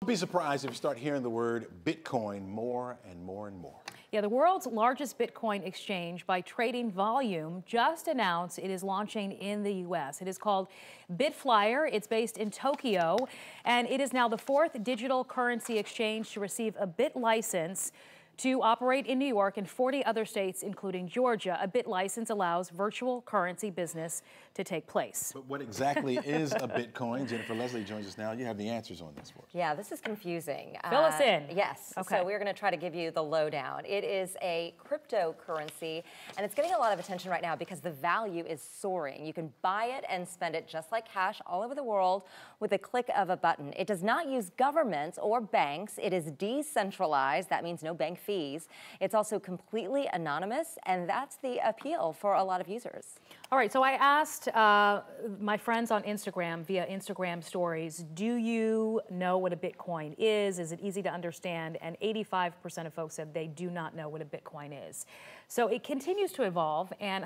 Be surprised if you start hearing the word Bitcoin more and more and more. Yeah, the world's largest Bitcoin exchange by trading volume just announced it is launching in the U.S. It is called BitFlyer. It's based in Tokyo, and it is now the fourth digital currency exchange to receive a Bit license to operate in New York and 40 other states, including Georgia. A Bit license allows virtual currency business to take place. But what exactly is a Bitcoin? Jennifer Leslie joins us now. You have the answers on this for us. Yeah, this is confusing. Fill us in. Yes. Okay. So we're going to try to give you the lowdown. It is a cryptocurrency, and it's getting a lot of attention right now because the value is soaring. You can buy it and spend it just like cash all over the world with a click of a button. It does not use governments or banks. It is decentralized. That means no bank fees. It's also completely anonymous, and that's the appeal for a lot of users. All right, so I asked my friends on Instagram via Instagram stories, do you know what a Bitcoin is? Is it easy to understand? And 85% of folks said they do not know what a Bitcoin is. So it continues to evolve, and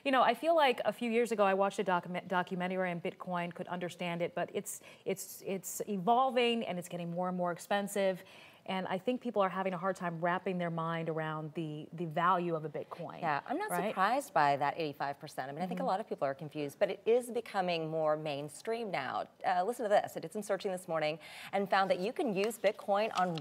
you know, I feel like a few years ago I watched a documentary on Bitcoin, could understand it, but it's evolving and it's getting more and more expensive. And I think people are having a hard time wrapping their mind around the value of a Bitcoin. Yeah, I'm not surprised by that 85%. I mean, I think a lot of people are confused, but it is becoming more mainstream now. Listen to this. I did some searching this morning and found that you can use Bitcoin on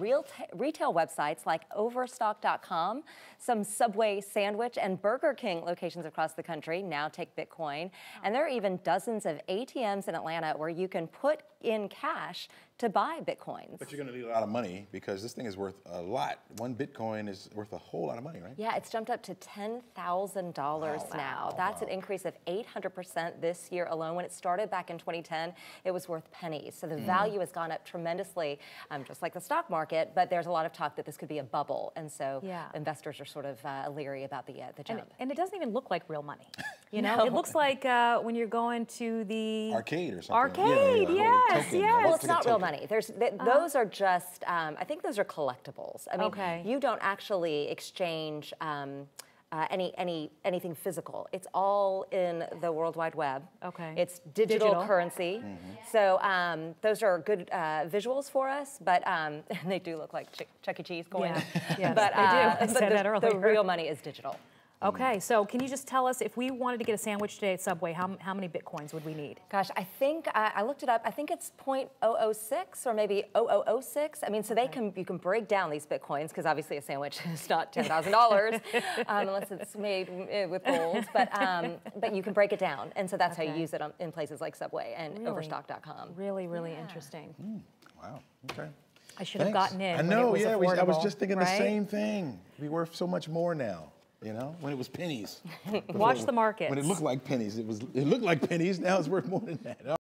retail websites like Overstock.com. Some Subway sandwich and Burger King locations across the country now take Bitcoin. And there are even dozens of ATMs in Atlanta where you can put in cash to buy Bitcoins. But you're going to need a lot of money because this thing is worth a lot. One Bitcoin is worth a whole lot of money, right? Yeah, it's jumped up to $10,000 now. That's an increase of 800% this year alone. When it started back in 2010, it was worth pennies. So the value has gone up tremendously, just like the stock market, but there's a lot of talk that this could be a bubble. And so investors are sort of leery about the jump. And it doesn't even look like real money. You know, no. It looks like when you're going to the arcade or something. Arcade, yes. Well, it's not real money. Those are just, I think those are collectibles. I mean, you don't actually exchange anything physical. It's all in the World Wide Web. Okay. It's digital currency. So those are good visuals for us, but they do look like Chuck E. Cheese coins. Yeah. But, they do. I said that earlier. The real money is digital. Okay, so can you just tell us, if we wanted to get a sandwich today at Subway, how many Bitcoins would we need? Gosh, I think, I looked it up, I think it's 0.006 or maybe 0.006. I mean, so you can break down these Bitcoins, because obviously a sandwich is not $10,000 unless it's made with gold, but you can break it down. And so that's how you use it in places like Subway and Overstock.com. Really, really interesting. Wow, okay. I should have gotten in. I know, when it was I was just thinking right? the same thing. It'd be worth so much more now. You know, when it was pennies. Watch the markets. When it looked like pennies, it looked like pennies. Now it's worth more than that.